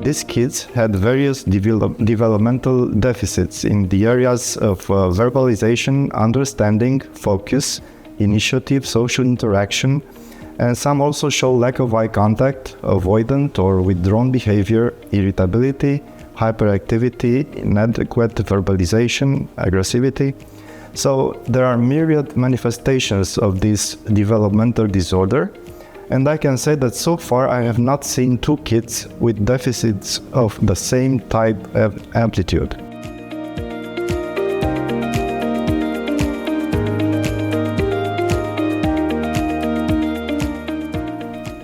these kids had various developmental deficits in the areas of verbalization, understanding, focus, initiative, social interaction, and some also show lack of eye contact, avoidant or withdrawn behavior, irritability, hyperactivity, inadequate verbalization, aggressivity. So there are myriad manifestations of this developmental disorder, and I can say that so far I have not seen two kids with deficits of the same type of amplitude.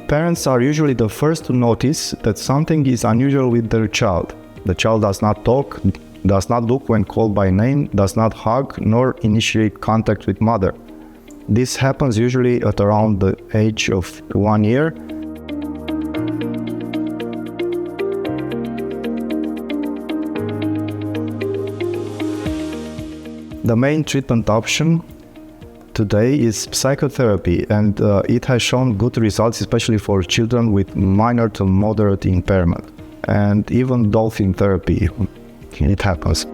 Parents are usually the first to notice that something is unusual with their child. The child does not talk, does not look when called by name, does not hug, nor initiate contact with mother. This happens usually at around the age of 1 year. The main treatment option today is psychotherapy, and it has shown good results, especially for children with minor to moderate impairment, and even dolphin therapy. It happens.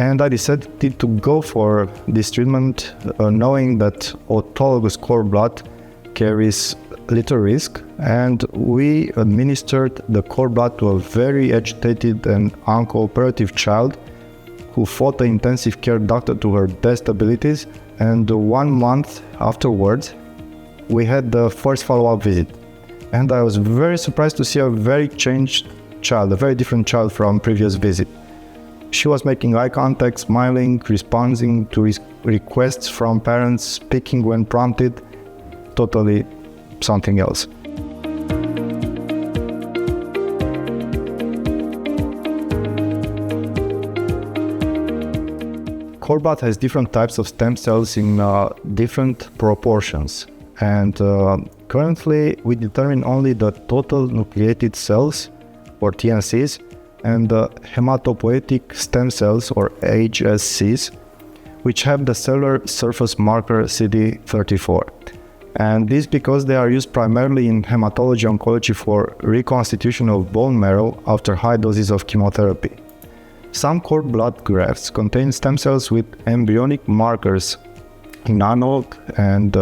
And I decided to go for this treatment knowing that autologous cord blood carries little risk, and we administered the cord blood to a very agitated and uncooperative child who fought the intensive care doctor to her best abilities, and 1 month afterwards we had the first follow-up visit. And I was very surprised to see a very changed child, a very different child from previous visit. She was making eye contact, smiling, responding to requests from parents, speaking when prompted, totally something else. Cord blood has different types of stem cells in different proportions, and currently we determine only the total nucleated cells, or TNCs, and the hematopoietic stem cells, or HSCs, which have the cellular surface marker CD34. And this because they are used primarily in hematology oncology for reconstitution of bone marrow after high doses of chemotherapy. Some cord blood grafts contain stem cells with embryonic markers, NANOG and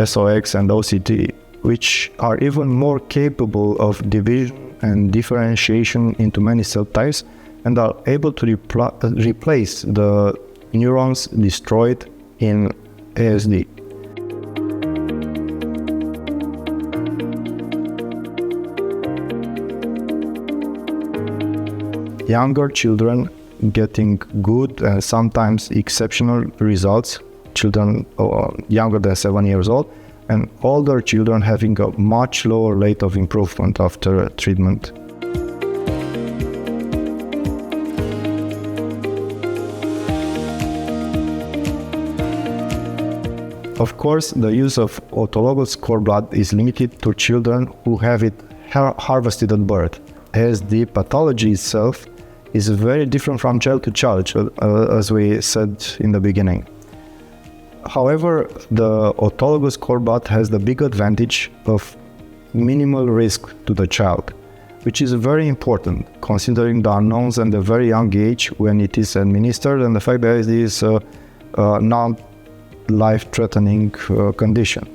SOX and OCT, which are even more capable of division and differentiation into many cell types, and are able to replace the neurons destroyed in ASD. Younger children getting good and sometimes exceptional results, children younger than 7 years old, and older children having a much lower rate of improvement after treatment. Of course, the use of autologous cord blood is limited to children who have it harvested at birth. ASD pathology itself is very different from child to child, as we said in the beginning. However, the autologous cord blood has the big advantage of minimal risk to the child, which is very important considering the unknowns and the very young age when it is administered, and the fact that it is a non-life-threatening condition.